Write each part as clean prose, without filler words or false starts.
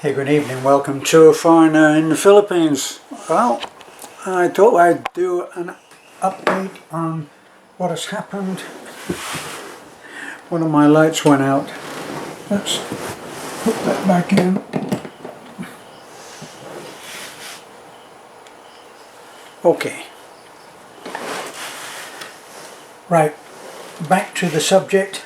Hey, good evening. Welcome to A Foreigner in the Philippines. Well, I thought I'd do an update on what has happened. One of my lights went out. Let's put that back in. Okay. Right, back to the subject.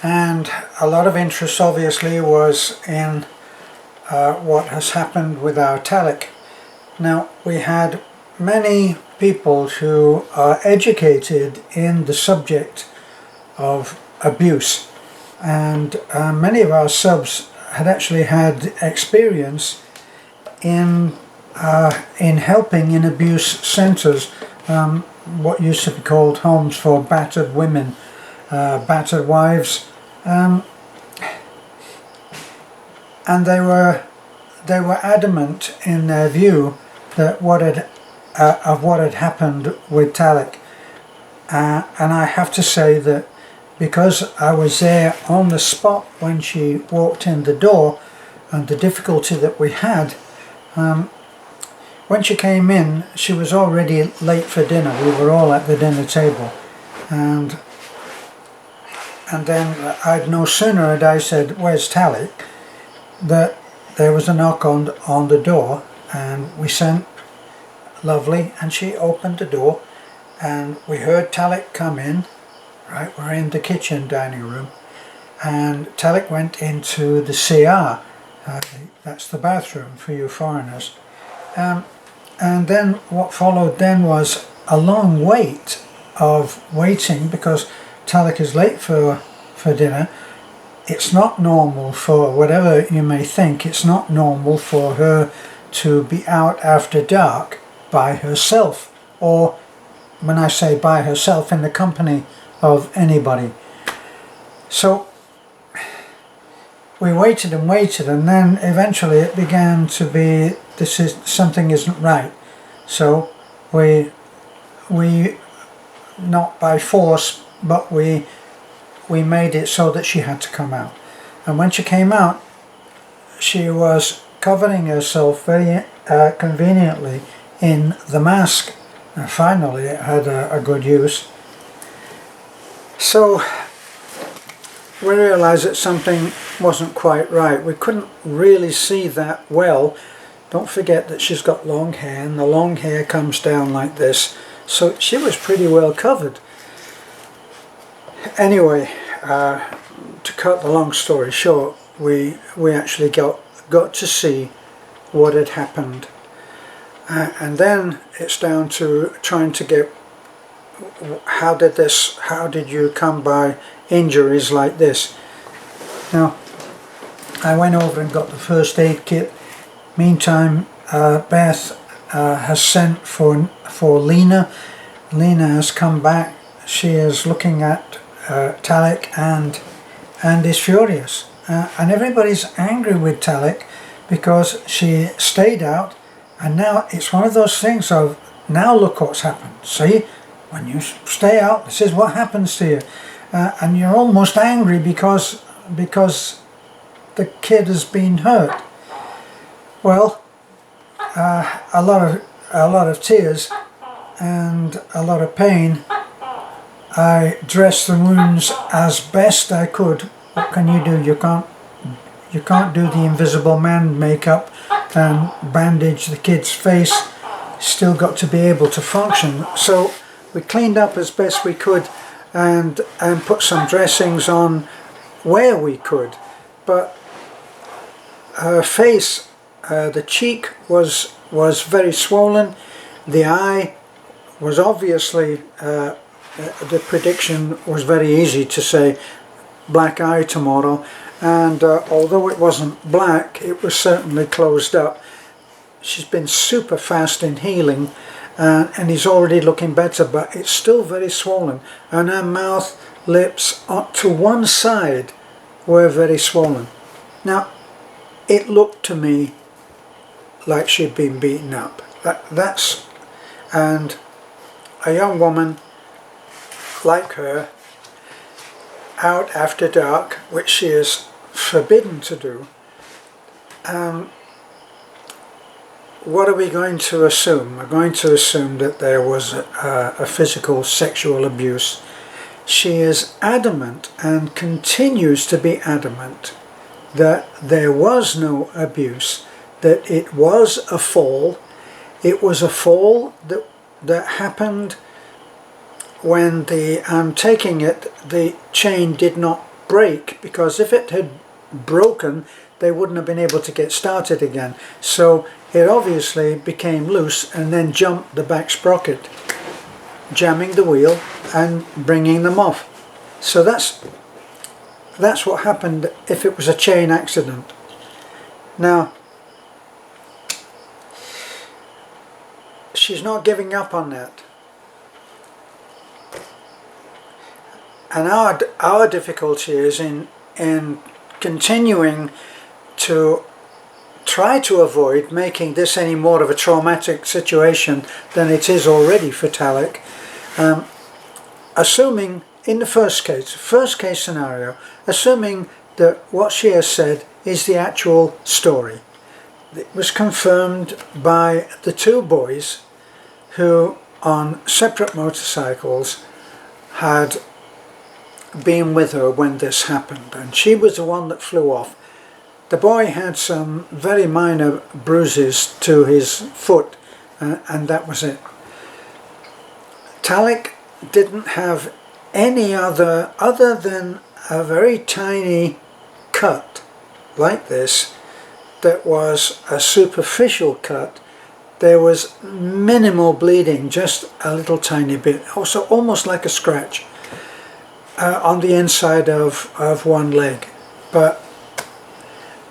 And a lot of interest obviously was in what has happened with our Taliklik. Now, we had many people who are educated in the subject of abuse, and many of our subs had actually had experience in helping in abuse centres, what used to be called homes for battered women, battered wives. And they were adamant in their view that what had happened with Taliklik, and I have to say that because I was there on the spot when she walked in the door, and the difficulty that we had, when she came in, she was already late for dinner. We were all at the dinner table, and then I'd no sooner had I said, "Where's Taliklik?" that there was a knock on the door, and we sent Lovely, and she opened the door, and we heard Taliklik come in. Right, we're in the kitchen dining room, and Taliklik went into the CR, that's the bathroom for you foreigners, and then what followed then was a long wait of waiting, because Taliklik is late for dinner. It's not normal, for whatever you may think, it's not normal for her to be out after dark by herself, or when I say by herself, in the company of anybody. So we waited and waited, and then eventually it began to be, something isn't right. So we not by force, but we made it so that she had to come out. And when she came out, she was covering herself very conveniently in the mask. And finally it had a good use. So we realized that something wasn't quite right. We couldn't really see that well. Don't forget that she's got long hair, and the long hair comes down like this. So she was pretty well covered. Anyway, to cut the long story short, we actually got to see what had happened, and then it's down to trying to get, how did you come by injuries like this? Now, I went over and got the first aid kit. Meantime, Beth has sent for Lena. Lena has come back. She is looking at Taliklik and is furious, and everybody's angry with Taliklik because she stayed out, and now it's one of those things of, now look what's happened. See, when you stay out, this is what happens to you, and you're almost angry because the kid has been hurt. Well, a lot of tears and a lot of pain. I dressed the wounds as best I could. What can you do? You can't do the Invisible Man makeup and bandage the kid's face. Still got to be able to function. So we cleaned up as best we could, and put some dressings on where we could. But her face, the cheek was very swollen. The eye was obviously, the prediction was very easy to say, black eye tomorrow, and although it wasn't black, it was certainly closed up. She's been super fast in healing, and he's already looking better, but it's still very swollen, and her mouth, lips to one side were very swollen. Now, it looked to me like she'd been beaten up. And a young woman like her, out after dark, which she is forbidden to do, what are we going to assume? We're going to assume that there was a physical sexual abuse. She is adamant and continues to be adamant that there was no abuse, that it was a fall. It was a fall that happened when I'm taking it, the chain did not break, because if it had broken, they wouldn't have been able to get started again. So it obviously became loose and then jumped the back sprocket, jamming the wheel and bringing them off. So that's what happened if it was a chain accident. Now, she's not giving up on that. And our difficulty is in continuing to try to avoid making this any more of a traumatic situation than it is already for Talik. Assuming, in the first case scenario, assuming that what she has said is the actual story. It was confirmed by the two boys who, on separate motorcycles, had been with her when this happened, and she was the one that flew off. The boy had some very minor bruises to his foot, and that was it. Talik didn't have any other than a very tiny cut like this that was a superficial cut. There was minimal bleeding, just a little tiny bit, also almost like a scratch on the inside of one leg. But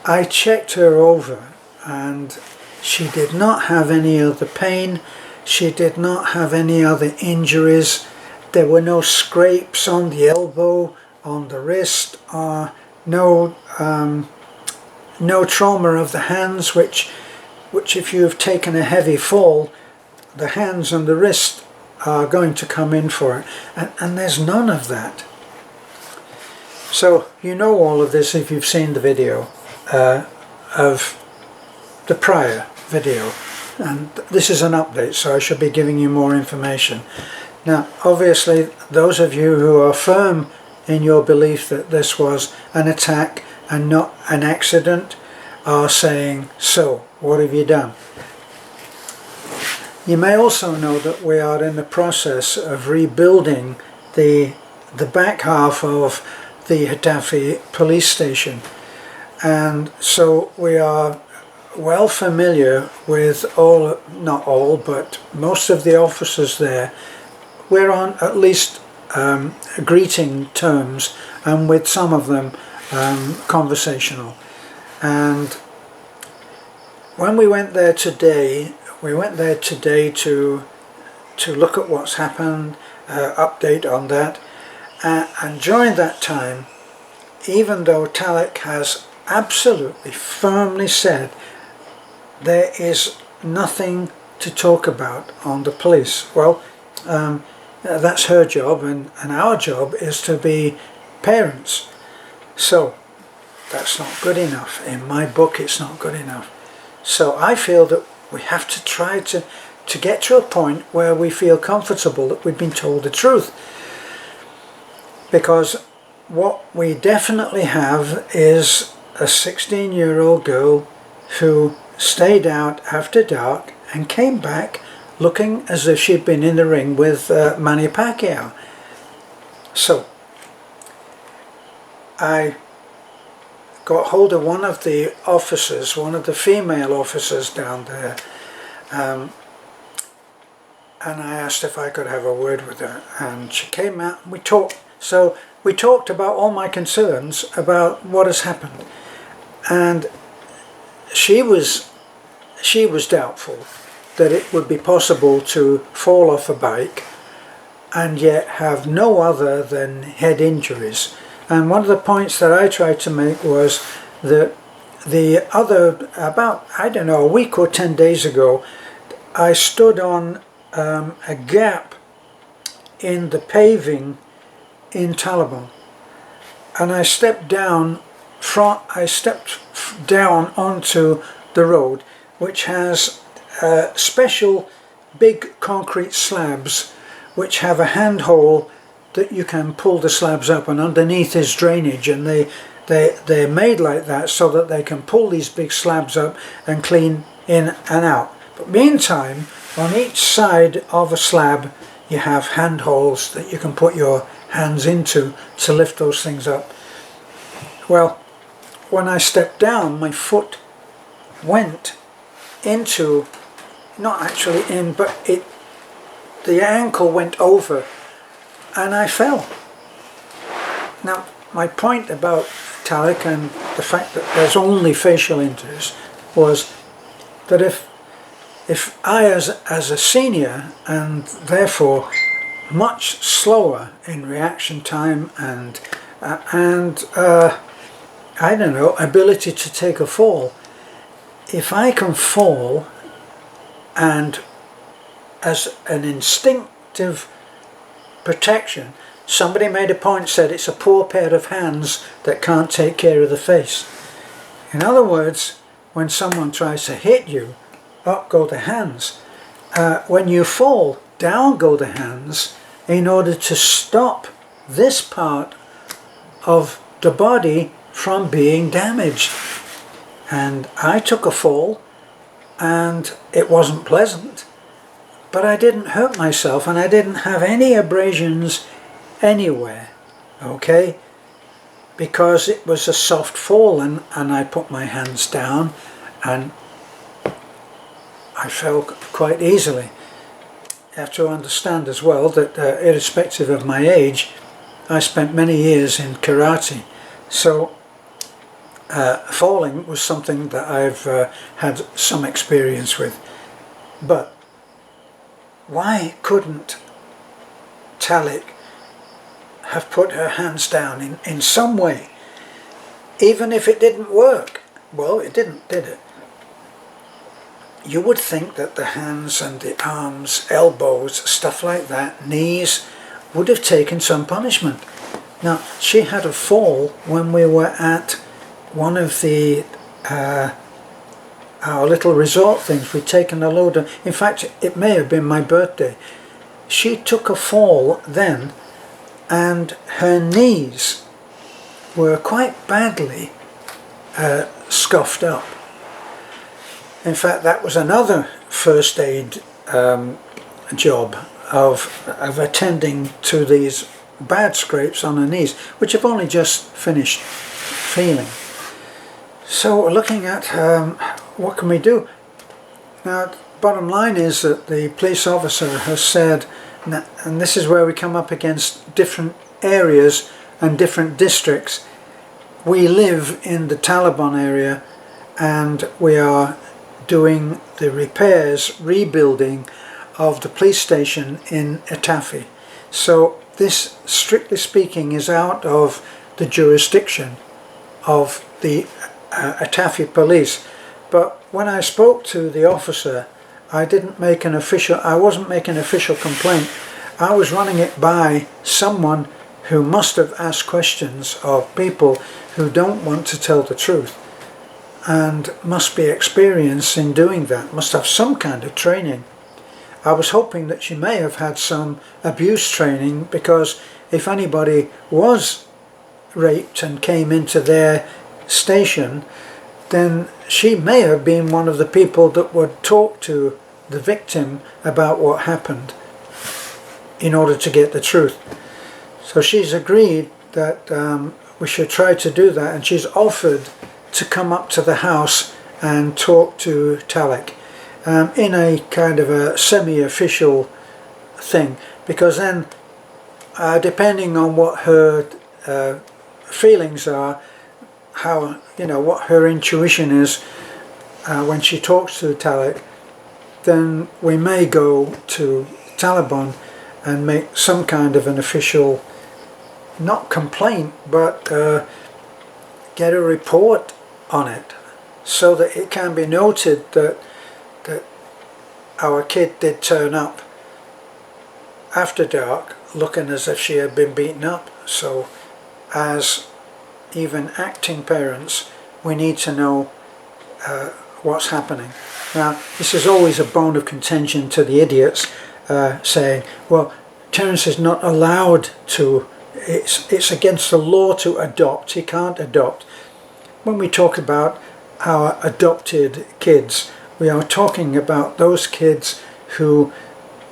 I checked her over and she did not have any other pain, she did not have any other injuries. There were no scrapes on the elbow, on the wrist, no trauma of the hands, which if you have taken a heavy fall, the hands and the wrist are going to come in for it, and there's none of that. So you know all of this if you've seen the video of the prior video, and this is an update, so I should be giving you more information. Now obviously those of you who are firm in your belief that this was an attack and not an accident are saying, so what have you done? You may also know that we are in the process of rebuilding the back half of the Hitafi police station, and so we are well familiar with not all, but most of the officers there. We're on at least greeting terms, and with some of them conversational. And when we went there today, to look at what's happened, update on that, and during that time, even though Talik has absolutely firmly said there is nothing to talk about on the police, well, that's her job, and our job is to be parents. So that's not good enough. In my book, it's not good enough. So I feel that we have to try to get to a point where we feel comfortable that we've been told the truth. Because what we definitely have is a 16-year-old girl who stayed out after dark and came back looking as if she'd been in the ring with Manny Pacquiao. So I got hold of one of the officers, one of the female officers down there, and I asked if I could have a word with her, and she came out and we talked. So we talked about all my concerns about what has happened, and she was doubtful that it would be possible to fall off a bike and yet have no other than head injuries. And one of the points that I tried to make was that the other, about, I don't know, a week or 10 days ago, I stood on a gap in the paving in Taliban, and I stepped down onto the road, which has special big concrete slabs which have a handhole that you can pull the slabs up, and underneath is drainage, and they're made like that so that they can pull these big slabs up and clean in and out. But meantime, on each side of a slab you have handholds that you can put your hands into to lift those things up. Well, when I stepped down, my foot went into, not actually in, but the ankle went over and I fell. Now, my point about Talik and the fact that there's only facial injuries was that if I, as a senior, and therefore much slower in reaction time and I don't know, ability to take a fall, if I can fall and as an instinctive protection, somebody made a point, said it's a poor pair of hands that can't take care of the face. In other words, when someone tries to hit you, up go the hands. When you fall, down go the hands in order to stop this part of the body from being damaged. And I took a fall and it wasn't pleasant, but I didn't hurt myself and I didn't have any abrasions anywhere, okay, because it was a soft fall, and I put my hands down and I fell quite easily. You have to understand as well that irrespective of my age, I spent many years in karate, so falling was something that I've had some experience with. But why couldn't Talik have put her hands down in some way, even if it didn't work? Well, it didn't, did it? You would think that the hands and the arms, elbows, stuff like that, knees, would have taken some punishment. Now, she had a fall when we were at one of the our little resort things. We'd taken a load of, in fact it may have been my birthday. She took a fall then and her knees were quite badly scuffed up. In fact, that was another first aid job of attending to these bad scrapes on her knees, which I've only just finished feeling. So looking at what can we do? Now, bottom line is that the police officer has said, and this is where we come up against different areas and different districts. We live in the Taliban area and we are doing the repairs, rebuilding of the police station in Atafi. So this, strictly speaking, is out of the jurisdiction of the Atafi police. But when I spoke to the officer, I wasn't making an official complaint. I was running it by someone who must have asked questions of people who don't want to tell the truth, and must be experienced in doing that, must have some kind of training. I was hoping that she may have had some abuse training, because if anybody was raped and came into their station, then she may have been one of the people that would talk to the victim about what happened in order to get the truth. So she's agreed that we should try to do that, and she's offered to come up to the house and talk to Talik in a kind of a semi-official thing, because then depending on what her feelings are, how, you know, what her intuition is when she talks to Talik, then we may go to Taliban and make some kind of an official, not complaint, but get a report on it, so that it can be noted that our kid did turn up after dark looking as if she had been beaten up. So as even acting parents, we need to know what's happening. Now, this is always a bone of contention to the idiots, saying, well, Terence is not allowed to, it's against the law to adopt, he can't adopt. When we talk about our adopted kids, we are talking about those kids who,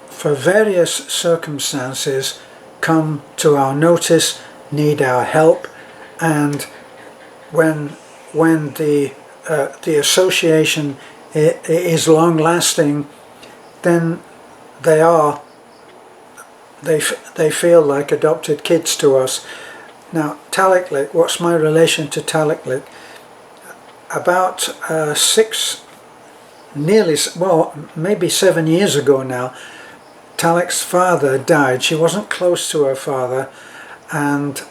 for various circumstances, come to our notice, need our help, and when the association is long lasting, then they feel like adopted kids to us. Now, Taliklik, what's my relation to Taliklik? About maybe 7 years ago now, Talik's father died. She wasn't close to her father and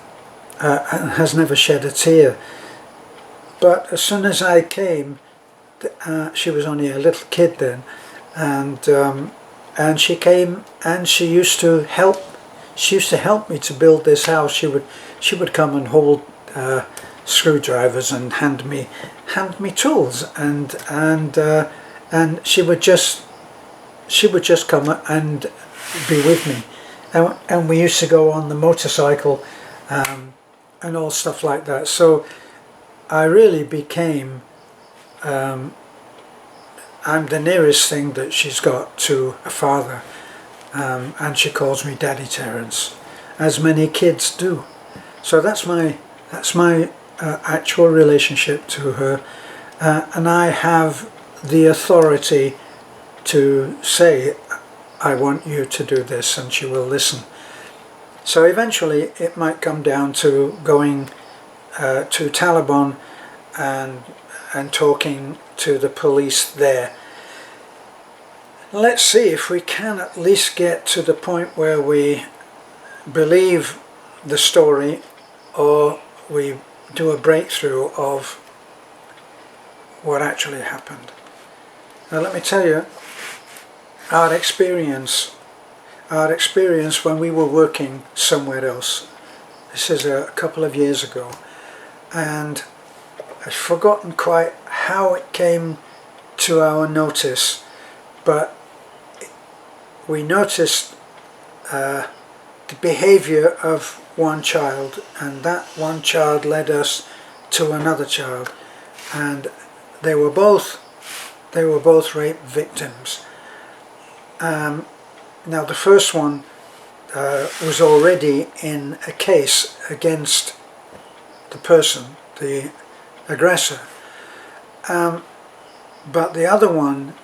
has never shed a tear. But as soon as I came, she was only a little kid then, and she came and she used to help. She used to help me to build this house. She would come and hold screwdrivers and hand me tools, and she would just come and be with me, and we used to go on the motorcycle and all stuff like that. So I really became, I'm the nearest thing that she's got to a father, and she calls me Daddy Terence, as many kids do. So that's my actual relationship to her, and I have the authority to say, I want you to do this, and she will listen. So eventually it might come down to going to Taliban and talking to the police there. Let's see if we can at least get to the point where we believe the story, or we do a breakthrough of what actually happened. Now let me tell you our experience when we were working somewhere else. This is a couple of years ago, and I've forgotten quite how it came to our notice, but we noticed the behavior of one child, and that one child led us to another child, and they were both rape victims. Now the first one was already in a case against the person, the aggressor, but the other one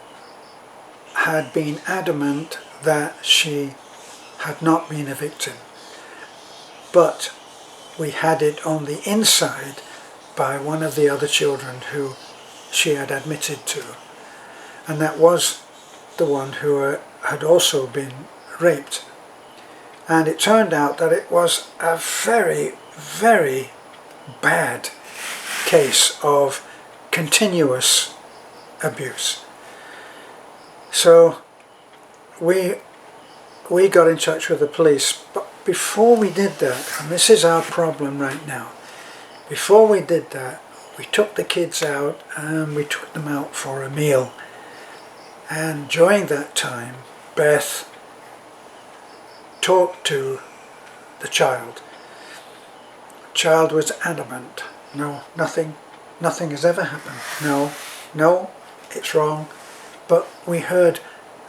had been adamant that she had not been a victim, but we had it on the inside by one of the other children who she had admitted to, and that was the one who had also been raped. And it turned out that it was a very, very bad case of continuous abuse. So we got in touch with the police, but before we did that, and this is our problem right now, before we did that, we took the kids out and we took them out for a meal. And during that time, Beth talked to the child. The child was adamant. No, nothing has ever happened. No, it's wrong. But we heard,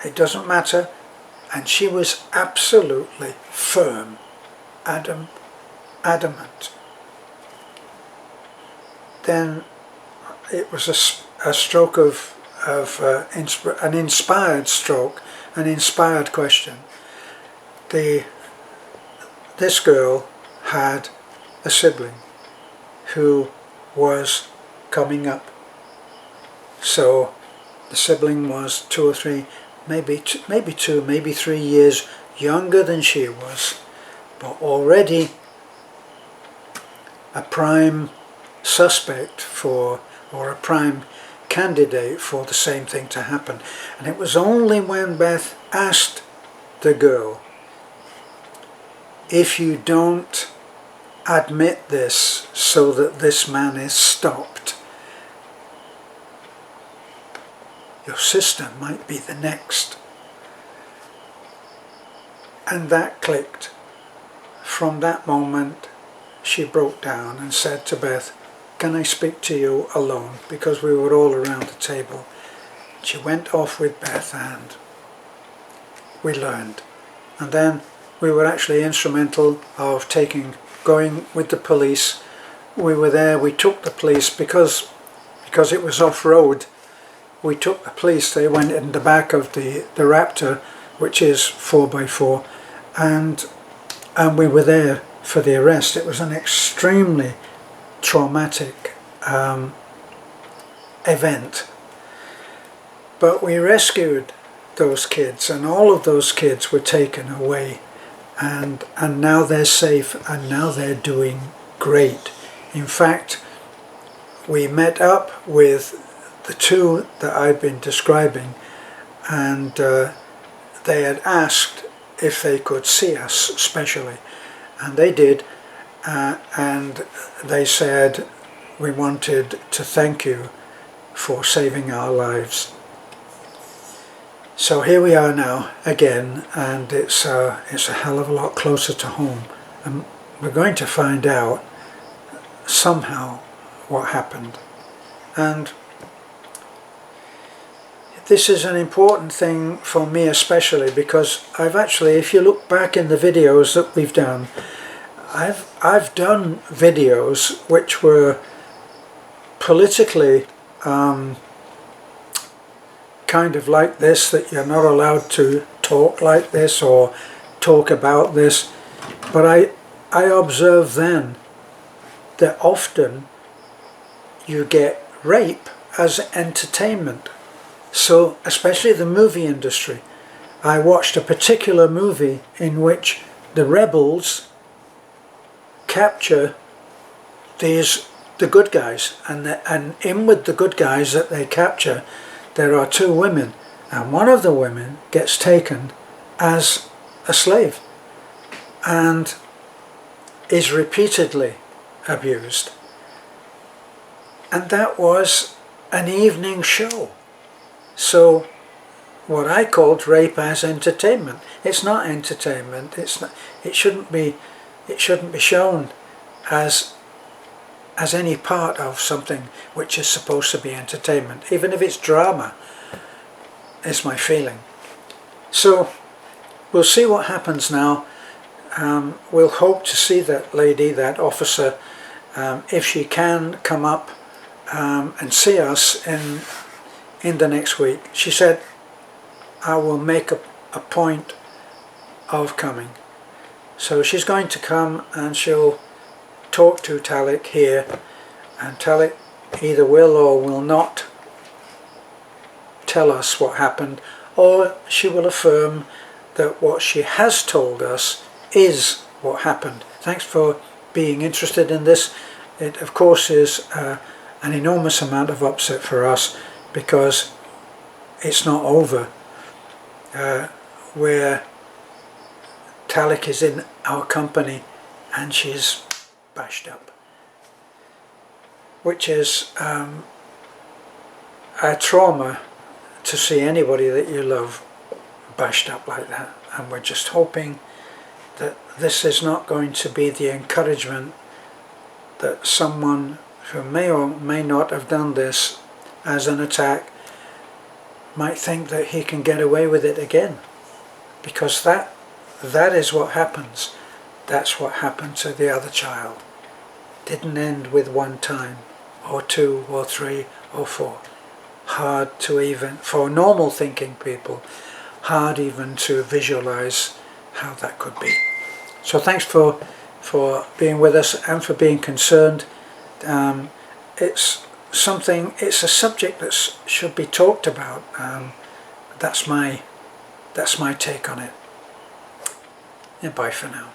it doesn't matter. And she was absolutely firm, adamant. Then it was a stroke of an inspired stroke, an inspired question. This girl had a sibling who was coming up. So the sibling was 2 or 3, maybe 2, maybe 3 years younger than she was, but already a prime suspect for, or a prime candidate for the same thing to happen. And it was only when Beth asked the girl, if you don't admit this so that this man is stopped, your sister might be the next. And that clicked. From that moment, she broke down and said to Beth, "Can I speak to you alone?" Because we were all around the table. She went off with Beth and we learned. And then we were actually instrumental of going with the police. We were there, we took the police because it was off-road. We took the police, they went in the back of the Raptor, which is 4x4, and we were there for the arrest. It was an extremely traumatic event. But we rescued those kids, and all of those kids were taken away, and now they're safe, and now they're doing great. In fact, we met up with the two that I've been describing, and they had asked if they could see us specially, and they did, and they said, "We wanted to thank you for saving our lives." So here we are now again, and it's a hell of a lot closer to home, and we're going to find out somehow what happened. And this is an important thing for me especially, because I've actually, if you look back in the videos that we've done, I've done videos which were politically kind of like this, that you're not allowed to talk like this or talk about this, but I observed then that often you get rape as entertainment. So especially the movie industry, I watched a particular movie in which the rebels capture the good guys, and in with the good guys that they capture, there are two women, and one of the women gets taken as a slave and is repeatedly abused. And that was an evening show. So what I called rape as entertainment. It's not entertainment. It shouldn't be shown as any part of something which is supposed to be entertainment, even if it's drama, is my feeling. So we'll see what happens now. We'll hope to see that lady, that officer, if she can come up and see us in the next week. She said, "I will make a point of coming." So she's going to come and she'll talk to Talik here, and Talik either will or will not tell us what happened, or she will affirm that what she has told us is what happened. Thanks for being interested in this. It of course is an enormous amount of upset for us, because it's not over, where Talik is in our company and she's bashed up, which is a trauma to see anybody that you love bashed up like that. And we're just hoping that this is not going to be the encouragement that someone who may or may not have done this as an attack might think that he can get away with it again, because that is what happens. That's what happened to the other child. Didn't end with one time or two or three or four. Hard to even, for normal thinking people, hard even to visualize how that could be. So thanks for being with us and for being concerned. It's a subject that should be talked about. That's my take on it. And bye for now.